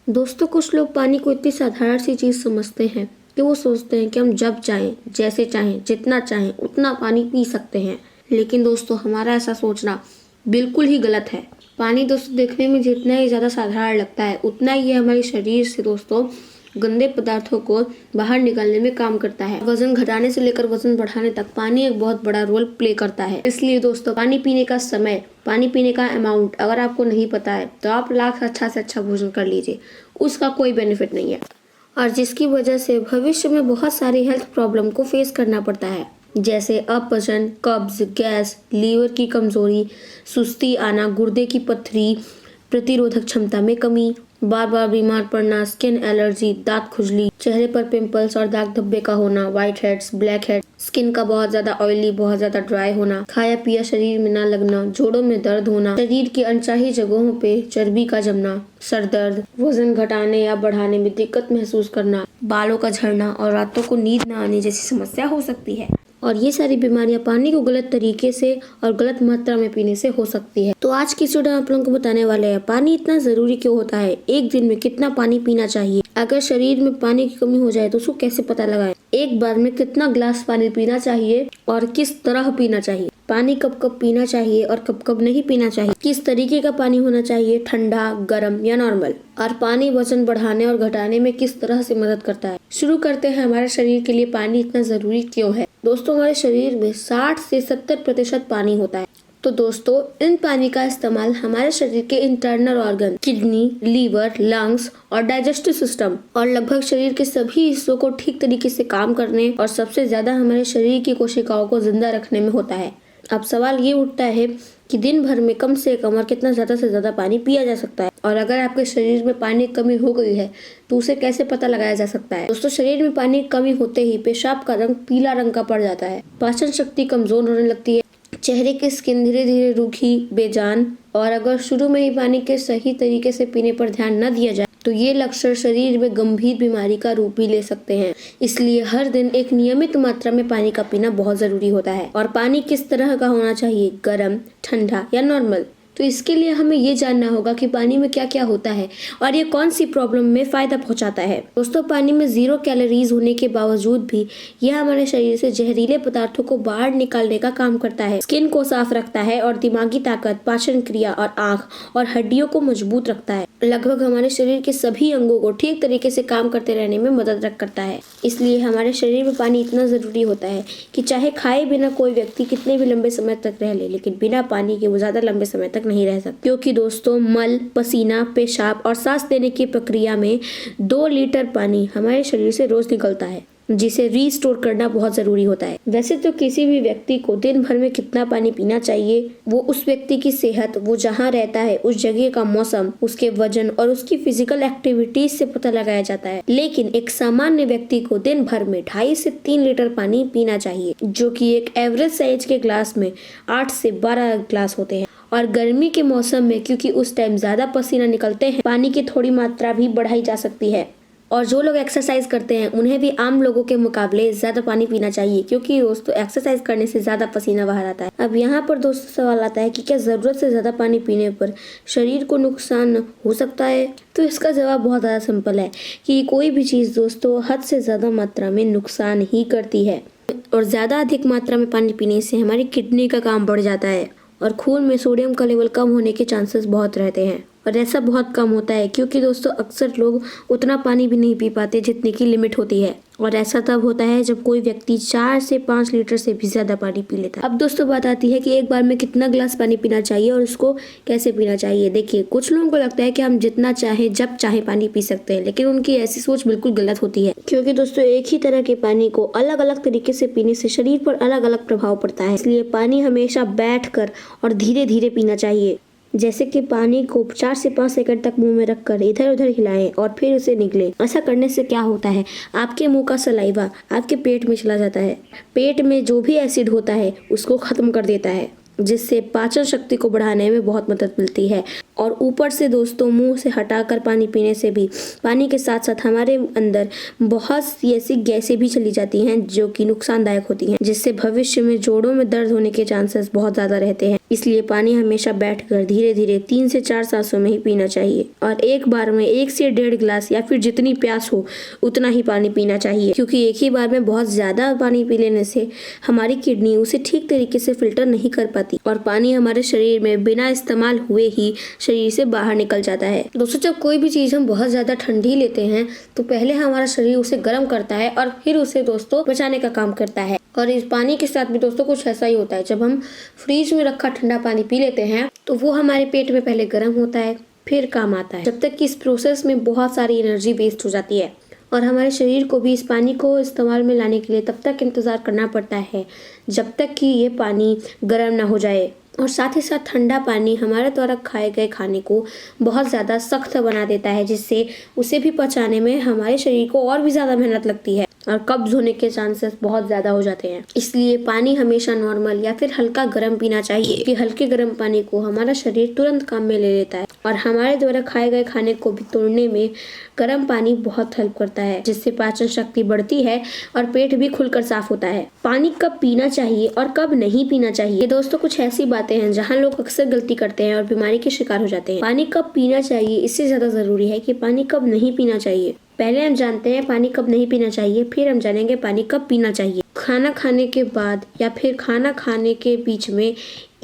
दोस्तों, कुछ लोग पानी को इतनी साधारण सी चीज समझते हैं कि वो सोचते हैं कि हम जब चाहें, जैसे चाहें, जितना चाहें उतना पानी पी सकते हैं। लेकिन दोस्तों, हमारा ऐसा सोचना बिल्कुल ही गलत है। पानी दोस्तों देखने में जितना ही ज्यादा साधारण लगता है, उतना ही ये हमारे शरीर से दोस्तों गंदे पदार्थों को बाहर निकालने में काम करता है। वजन घटाने से लेकर वजन बढ़ाने तक पानी एक बहुत बड़ा रोल प्ले करता है। इसलिए दोस्तों, पानी पीने का समय, पानी पीने का अमाउंट अगर आपको नहीं पता है तो आप लाख अच्छा से अच्छा भोजन कर लीजिए, उसका कोई बेनिफिट नहीं है। और जिसकी वजह से भविष्य में बहुत सारी हेल्थ प्रॉब्लम को फेस करना पड़ता है, जैसे अपचन, कब्ज, गैस, लीवर की कमजोरी, सुस्ती आना, गुर्दे की पथरी, प्रतिरोधक क्षमता में कमी, बार बार बीमार पड़ना, स्किन एलर्जी, दांत खुजली, चेहरे पर पिंपल्स और दाग धब्बे का होना, white heads, black head, skin का बहुत ज्यादा ऑयली, बहुत ज्यादा ड्राई होना, खाया पिया शरीर में न लगना, जोड़ों में दर्द होना, शरीर की अनचाही जगहों पे चर्बी का जमना, सर दर्द, वजन घटाने या बढ़ाने में दिक्कत महसूस करना, बालों का झड़ना और रातों को नींद न आने जैसी समस्या हो सकती है। और ये सारी बीमारियां पानी को गलत तरीके से और गलत मात्रा में पीने से हो सकती है। तो आज की वीडियो आप लोगों को बताने वाले हैं पानी इतना जरूरी क्यों होता है, एक दिन में कितना पानी पीना चाहिए, अगर शरीर में पानी की कमी हो जाए तो उसको कैसे पता लगाएं, एक बार में कितना गिलास पानी पीना चाहिए और किस तरह पीना चाहिए, पानी कब कब पीना चाहिए और कब कब नहीं पीना चाहिए, किस तरीके का पानी होना चाहिए, ठंडा, गर्म या नॉर्मल, और पानी वजन बढ़ाने और घटाने में किस तरह से मदद करता है। शुरू करते हैं हमारे शरीर के लिए पानी इतना जरूरी क्यों है। दोस्तों, हमारे शरीर में 60 से 70% पानी होता है। तो दोस्तों, इन पानी का इस्तेमाल हमारे शरीर के internal organ, kidney, liver, lungs और डाइजेस्टिव सिस्टम और लगभग शरीर के सभी हिस्सों को ठीक तरीके से काम करने और सबसे ज्यादा हमारे शरीर की कोशिकाओं को जिंदा रखने में होता है। अब सवाल ये उठता है कि दिन भर में कम से कम और कितना ज्यादा से ज्यादा पानी पिया जा सकता है, और अगर आपके शरीर में पानी की कमी हो गई है तो उसे कैसे पता लगाया जा सकता है। दोस्तों, शरीर में पानी की कमी होते ही पेशाब का रंग पीला रंग का पड़ जाता है, पाचन शक्ति कमजोर होने लगती है, चेहरे की स्किन धीरे धीरे रूखी, बेजान, और अगर शुरू में ही पानी के सही तरीके से पीने पर ध्यान न दिया जाए तो ये लक्षण शरीर में गंभीर बीमारी का रूप भी ले सकते हैं। इसलिए हर दिन एक नियमित मात्रा में पानी का पीना बहुत जरूरी होता है। और पानी किस तरह का होना चाहिए, गर्म, ठंडा या नॉर्मल, तो इसके लिए हमें ये जानना होगा कि पानी में क्या क्या होता है और ये कौन सी प्रॉब्लम में फायदा पहुंचाता है। दोस्तों, पानी में 0 कैलोरीज होने के बावजूद भी यह हमारे शरीर से जहरीले पदार्थों को बाहर निकालने का काम करता है, स्किन को साफ रखता है और दिमागी ताकत, पाचन क्रिया और आँख और हड्डियों को मजबूत रखता है। लगभग हमारे शरीर के सभी अंगों को ठीक तरीके से काम करते रहने में मदद करता है। इसलिए हमारे शरीर में पानी इतना जरूरी होता है कि चाहे खाए बिना कोई व्यक्ति कितने भी लंबे समय तक रह ले, लेकिन बिना पानी के वो ज्यादा लंबे समय तक नहीं रह सकते। क्योंकि दोस्तों, मल, पसीना, पेशाब और सांस लेने की प्रक्रिया में 2 लीटर पानी हमारे शरीर से रोज निकलता है, जिसे रीस्टोर करना बहुत जरूरी होता है। वैसे तो किसी भी व्यक्ति को दिन भर में कितना पानी पीना चाहिए वो उस व्यक्ति की सेहत, वो जहाँ रहता है, उस जगह का मौसम, उसके वजन और उसकी फिजिकल एक्टिविटीज से पता लगाया जाता है। लेकिन एक सामान्य व्यक्ति को दिन भर में 2.5 से 3 लीटर पानी पीना चाहिए, जो कि एक एवरेज साइज के ग्लास में 8 से 12 ग्लास होते हैं। और गर्मी के मौसम में क्योंकि उस टाइम ज्यादा पसीना निकलते हैं, पानी की थोड़ी मात्रा भी बढ़ाई जा सकती है। और जो लोग एक्सरसाइज करते हैं उन्हें भी आम लोगों के मुकाबले ज्यादा पानी पीना चाहिए, क्योंकि दोस्तों एक्सरसाइज करने से ज्यादा पसीना बाहर आता है। अब यहाँ पर दोस्तों सवाल आता है कि क्या जरूरत से ज्यादा पानी पीने पर शरीर को नुकसान हो सकता है। तो इसका जवाब बहुत ज्यादा सिंपल है कि कोई भी चीज दोस्तों हद से ज्यादा मात्रा में नुकसान ही करती है। और ज्यादा अधिक मात्रा में पानी पीने से हमारी किडनी का काम बढ़ जाता है और खून में सोडियम का लेवल कम होने के चांसेस बहुत रहते हैं। और ऐसा बहुत कम होता है क्योंकि दोस्तों अक्सर लोग उतना पानी भी नहीं पी पाते जितने की लिमिट होती है, और ऐसा तब होता है जब कोई व्यक्ति 4 से 5 लीटर से भी ज्यादा पानी पी लेता है। अब दोस्तों बात आती है कि एक बार में कितना गिलास पानी पीना चाहिए और उसको कैसे पीना चाहिए। देखिए, कुछ लोगों को लगता है कि हम जितना चाहे जब चाहे पानी पी सकते हैं, लेकिन उनकी ऐसी सोच बिल्कुल गलत होती है, क्योंकि दोस्तों एक ही तरह के पानी को अलग अलग तरीके से पीने से शरीर पर अलग अलग प्रभाव पड़ता है। इसलिए पानी हमेशा बैठ कर और धीरे धीरे पीना चाहिए। जैसे कि पानी को 4 से 5 सेकंड तक मुंह में रखकर इधर उधर हिलाएं और फिर उसे निगलें। ऐसा करने से क्या होता है, आपके मुंह का सलाइवा आपके पेट में चला जाता है, पेट में जो भी एसिड होता है उसको खत्म कर देता है, जिससे पाचन शक्ति को बढ़ाने में बहुत मदद मिलती है। और ऊपर से दोस्तों मुंह से हटाकर पानी पीने से भी पानी के साथ साथ हमारे अंदर बहुत सी ऐसी गैसें भी चली जाती हैं जो कि नुकसानदायक होती हैं, जिससे भविष्य में जोड़ों में दर्द होने के चांसेस बहुत ज्यादा रहते हैं। इसलिए पानी हमेशा बैठकर धीरे धीरे 3 से 4 सांसों में ही पीना चाहिए और एक बार में 1 से 1.5 गिलास या फिर जितनी प्यास हो उतना ही पानी पीना चाहिए, क्योंकि एक ही बार में बहुत ज्यादा पानी पी लेने से हमारी किडनी उसे ठीक तरीके से फिल्टर नहीं कर पाती और पानी हमारे शरीर में बिना इस्तेमाल हुए ही शरीर से बाहर निकल जाता है। दोस्तों, जब कोई भी चीज हम बहुत ज्यादा ठंडी लेते हैं तो पहले हमारा शरीर उसे गर्म करता है और फिर उसे दोस्तों बचाने का काम करता है। और इस पानी के साथ भी दोस्तों कुछ ऐसा ही होता है। जब हम फ्रिज में रखा ठंडा पानी पी लेते हैं तो वो हमारे पेट में पहले गर्म होता है फिर काम आता है, जब तक कि इस प्रोसेस में बहुत सारी एनर्जी वेस्ट हो जाती है और हमारे शरीर को भी इस पानी को इस्तेमाल में लाने के लिए तब तक इंतजार करना पड़ता है जब तक कि ये पानी गर्म ना हो जाए। और साथ ही साथ ठंडा पानी हमारे द्वारा खाए गए खाने को बहुत ज़्यादा सख्त बना देता है, जिससे उसे भी पचाने में हमारे शरीर को और भी ज़्यादा मेहनत लगती है और कब्ज होने के चांसेस बहुत ज़्यादा हो जाते हैं। इसलिए पानी हमेशा नॉर्मल या फिर हल्का गर्म पीना चाहिए, कि हल्के गर्म पानी को हमारा शरीर तुरंत काम में ले लेता है और हमारे द्वारा खाए गए खाने को भी तोड़ने में गर्म पानी बहुत हेल्प करता है, जिससे पाचन शक्ति बढ़ती है और पेट भी खुलकर साफ होता है। पानी कब पीना चाहिए और कब नहीं पीना चाहिए, दोस्तों कुछ ऐसी बातें हैं जहाँ लोग अक्सर गलती करते हैं और बीमारी के शिकार हो जाते हैं। पानी कब पीना चाहिए इससे ज्यादा जरूरी है कि पानी कब नहीं पीना चाहिए। पहले हम जानते हैं पानी कब नहीं पीना चाहिए, फिर हम जानेंगे पानी कब पीना चाहिए। खाना खाने के बाद या फिर खाना खाने के बीच में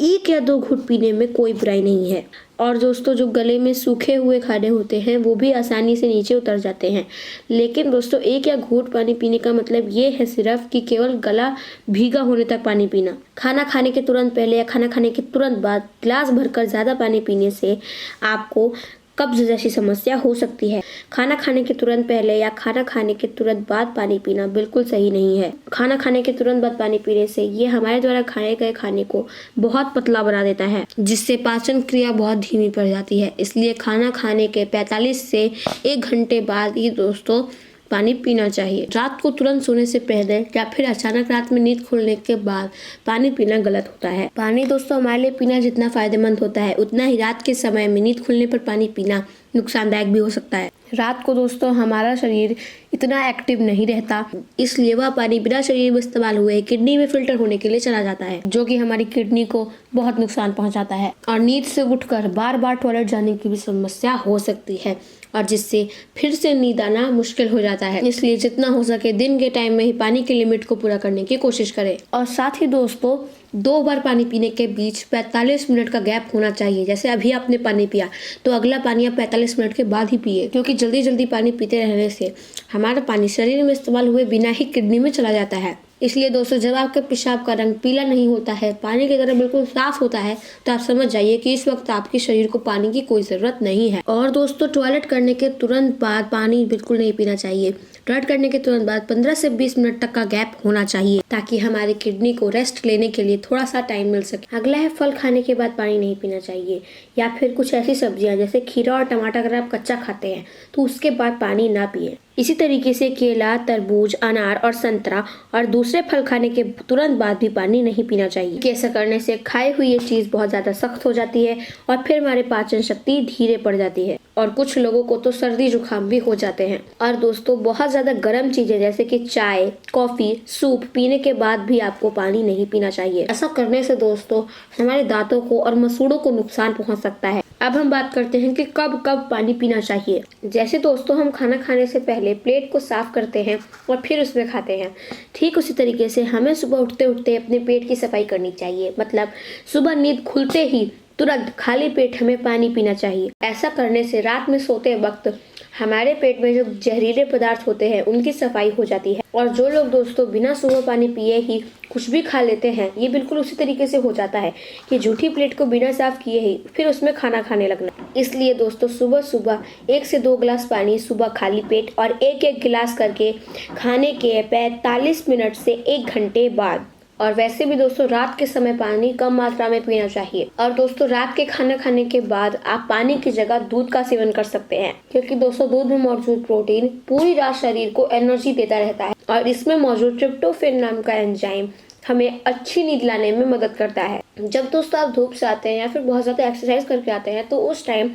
1 या 2 घूंट पीने में कोई बुराई नहीं है। और दोस्तों, जो गले में सूखे हुए खाने होते हैं वो भी आसानी से नीचे उतर जाते हैं, लेकिन दोस्तों 1 या घूंट पानी पीने का मतलब ये है सिर्फ कि केवल गला भीगा होने तक पानी पीना। खाना खाने के तुरंत पहले या खाना खाने के तुरंत बाद गिलास भरकर ज़्यादा पानी पीने से आपको कब्ज जैसी समस्या हो सकती है। खाना खाने के तुरंत पहले या खाना खाने के तुरंत बाद पानी पीना बिल्कुल सही नहीं है। खाना खाने के तुरंत बाद पानी पीने से ये हमारे द्वारा खाए गए खाने को बहुत पतला बना देता है, जिससे पाचन क्रिया बहुत धीमी पड़ जाती है। इसलिए खाना खाने के 45 से 1 घंटे बाद ही दोस्तों पानी पीना चाहिए। रात को तुरंत सोने से पहले या फिर अचानक रात में नींद खुलने के बाद पानी पीना गलत होता है। पानी दोस्तों हमारे लिए पीना जितना फायदेमंद होता है उतना ही रात के समय में नींद खुलने पर पानी पीना नुकसानदायक भी हो सकता है। रात को दोस्तों हमारा शरीर इतना एक्टिव नहीं रहता, इसलिए वह पानी बिना शरीर में इस्तेमाल हुए किडनी में फिल्टर होने के लिए चला जाता है, जो कि हमारी किडनी को बहुत नुकसान पहुंचाता है और नींद से उठकर बार बार टॉयलेट जाने की भी समस्या हो सकती है और जिससे फिर से नींद आना मुश्किल हो जाता है। इसलिए जितना हो सके दिन के टाइम में ही पानी की लिमिट को पूरा करने की कोशिश करें। और साथ ही दोस्तों 2 बार पानी पीने के बीच 45 मिनट का गैप होना चाहिए। जैसे अभी आपने पानी पिया तो अगला पानी आप 45 मिनट के बाद ही पिए, क्योंकि जल्दी जल्दी पानी पीते रहने से हमारा पानी शरीर में इस्तेमाल हुए बिना ही किडनी में चला जाता है। इसलिए दोस्तों जब आपके पेशाब का रंग पीला नहीं होता है, पानी की तरह बिल्कुल साफ होता है, तो आप समझ जाइए कि इस वक्त आपके शरीर को पानी की कोई जरूरत नहीं है। और दोस्तों टॉयलेट करने के तुरंत बाद पानी बिल्कुल नहीं पीना चाहिए। टॉयलेट करने के तुरंत बाद 15 से 20 मिनट तक का गैप होना चाहिए, ताकि हमारी किडनी को रेस्ट लेने के लिए थोड़ा सा टाइम मिल सके। अगला है फल खाने के बाद पानी नहीं पीना चाहिए, या फिर कुछ ऐसी सब्जियां जैसे खीरा और टमाटर अगर आप कच्चा खाते हैं तो उसके बाद पानी ना पिए। इसी तरीके से केला, तरबूज, अनार और संतरा और दूसरे फल खाने के तुरंत बाद भी पानी नहीं पीना चाहिए। ऐसा करने से खाई हुई ये चीज बहुत ज्यादा सख्त हो जाती है और फिर हमारी पाचन शक्ति धीरे पड़ जाती है और कुछ लोगों को तो सर्दी जुकाम भी हो जाते हैं। और दोस्तों बहुत ज्यादा गर्म चीजें जैसे कि चाय, कॉफी, सूप पीने के बाद भी आपको पानी नहीं पीना चाहिए। ऐसा करने से दोस्तों हमारे दांतों को और मसूड़ों को नुकसान पहुंच सकता है। अब हम बात करते हैं कि कब कब पानी पीना चाहिए। जैसे दोस्तों हम खाना खाने से पहले प्लेट को साफ करते हैं और फिर उसमें खाते हैं, ठीक उसी तरीके से हमें सुबह उठते उठते अपने पेट की सफाई करनी चाहिए। मतलब सुबह नींद खुलते ही तुरंत खाली पेट हमें पानी पीना चाहिए। ऐसा करने से रात में सोते वक्त हमारे पेट में जो जहरीले पदार्थ होते हैं उनकी सफाई हो जाती है। और जो लोग दोस्तों बिना सुबह पानी पिए ही कुछ भी खा लेते हैं, ये बिल्कुल उसी तरीके से हो जाता है कि झूठी प्लेट को बिना साफ किए ही फिर उसमें खाना खाने लगना। इसलिए दोस्तों सुबह सुबह 1 से 2 गिलास पानी सुबह खाली पेट और 1-1 गिलास करके खाने के 45 मिनट से 1 घंटे बाद। और वैसे भी दोस्तों रात के समय पानी कम मात्रा में पीना चाहिए। और दोस्तों रात के खाना खाने के बाद आप पानी की जगह दूध का सेवन कर सकते हैं, क्योंकि दोस्तों दूध में मौजूद प्रोटीन पूरी रात शरीर को एनर्जी देता रहता है और इसमें मौजूद ट्रिप्टोफैन नाम का एंजाइम हमें अच्छी नींद लाने में मदद करता है। जब दोस्तों आप धूप से आते हैं या फिर बहुत ज्यादा एक्सरसाइज करके आते हैं तो उस टाइम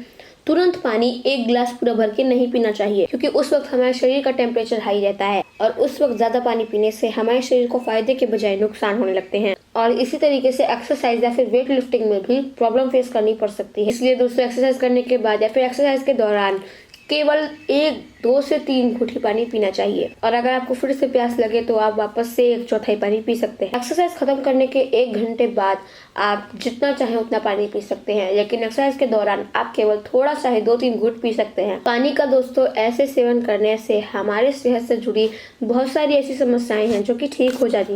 तुरंत पानी 1 गिलास पूरा भर के नहीं पीना चाहिए, क्योंकि उस वक्त हमारे शरीर का टेम्परेचर हाई रहता है और उस वक्त ज्यादा पानी पीने से हमारे शरीर को फायदे के बजाय नुकसान होने लगते हैं। और इसी तरीके से एक्सरसाइज या फिर वेट लिफ्टिंग में भी प्रॉब्लम फेस करनी पड़ सकती है। इसलिए दोस्तों एक्सरसाइज करने के बाद या फिर एक्सरसाइज के दौरान केवल 1-2 से 3 घूंट ही पानी पीना चाहिए। और अगर आपको फिर से प्यास लगे तो आप वापस से 1/4 पानी पी सकते हैं। एक्सरसाइज खत्म करने के 1 घंटे बाद आप जितना चाहे उतना पानी पी सकते हैं, लेकिन एक्सरसाइज के दौरान आप केवल थोड़ा सा ही 2-3 घूंट पी सकते हैं। पानी का दोस्तों ऐसे सेवन करने से हमारे सेहत से जुड़ी बहुत सारी ऐसी समस्याएं हैं जो कि ठीक हो जाती हैं।